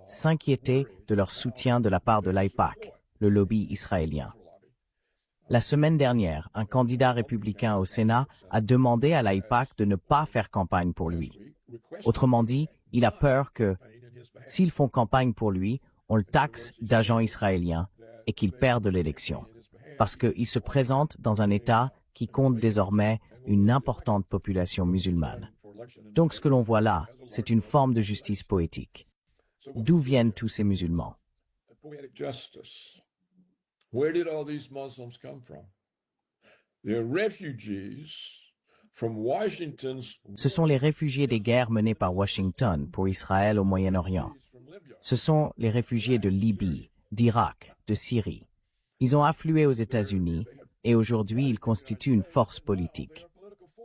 s'inquiétaient de leur soutien de la part de l'AIPAC, le lobby israélien. La semaine dernière, un candidat républicain au Sénat a demandé à l'AIPAC de ne pas faire campagne pour lui. Autrement dit, il a peur que, s'ils font campagne pour lui, on le taxe d'agent israélien et qu'il perde l'élection, parce qu'il se présente dans un État qui compte désormais une importante population musulmane. Donc ce que l'on voit là, c'est une forme de justice poétique. D'où viennent tous ces musulmans? Where did all these Muslims come from? They're refugees from Washington's. Ce sont les réfugiés des guerres menées par Washington pour Israël au Moyen-Orient. Ce sont les réfugiés de Libye, d'Irak, de Syrie. Ils ont afflué aux États-Unis et aujourd'hui ils constituent une force politique.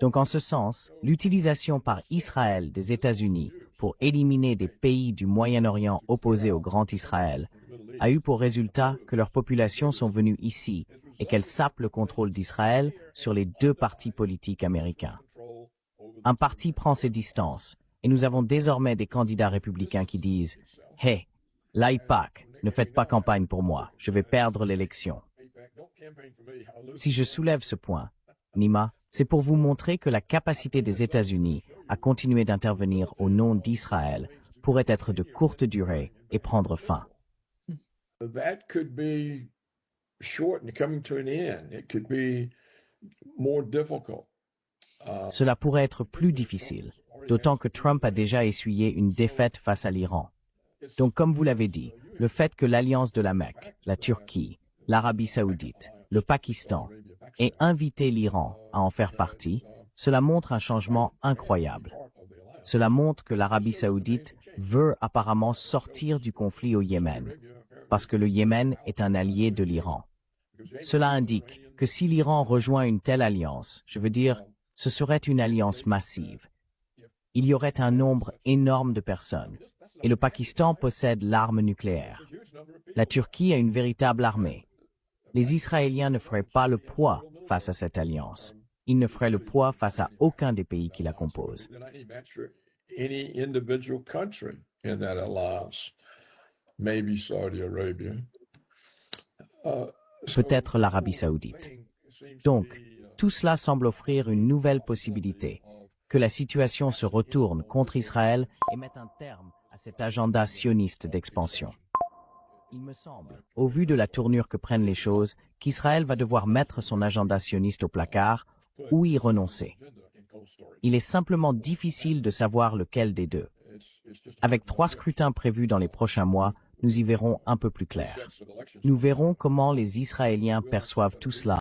Donc en ce sens, l'utilisation par Israël des États-Unis pour éliminer des pays du Moyen-Orient opposés au Grand Israël a eu pour résultat que leurs populations sont venues ici et qu'elles sapent le contrôle d'Israël sur les deux partis politiques américains. Un parti prend ses distances et nous avons désormais des candidats républicains qui disent « Hey, l'AIPAC, ne faites pas campagne pour moi, je vais perdre l'élection. » Si je soulève ce point, Nima, c'est pour vous montrer que la capacité des États-Unis à continuer d'intervenir au nom d'Israël pourrait être de courte durée et prendre fin. That could be short and coming to an end. It could be more difficult. Cela pourrait être plus difficile, d'autant que Trump a déjà essuyé une défaite face à l'Iran. Donc, comme vous l'avez dit, le fait que l'alliance de la Mecque, la Turquie, l'Arabie saoudite, le Pakistan ait invité l'Iran à en faire partie, cela montre un changement incroyable. Cela montre que l'Arabie saoudite veut apparemment sortir du conflit au Yémen, parce que le Yémen est un allié de l'Iran. Cela indique que si l'Iran rejoint une telle alliance, je veux dire, ce serait une alliance massive. Il y aurait un nombre énorme de personnes, et le Pakistan possède l'arme nucléaire. La Turquie a une véritable armée. Les Israéliens ne feraient pas le poids face à cette alliance. Ils ne feraient le poids face à aucun des pays qui la composent. Peut-être l'Arabie saoudite. Donc, tout cela semble offrir une nouvelle possibilité, que la situation se retourne contre Israël et mette un terme à cet agenda sioniste d'expansion. Il me semble, au vu de la tournure que prennent les choses, qu'Israël va devoir mettre son agenda sioniste au placard ou y renoncer. Il est simplement difficile de savoir lequel des deux. Avec 3 scrutins prévus dans les prochains mois, nous y verrons un peu plus clair. Nous verrons comment les Israéliens perçoivent tout cela.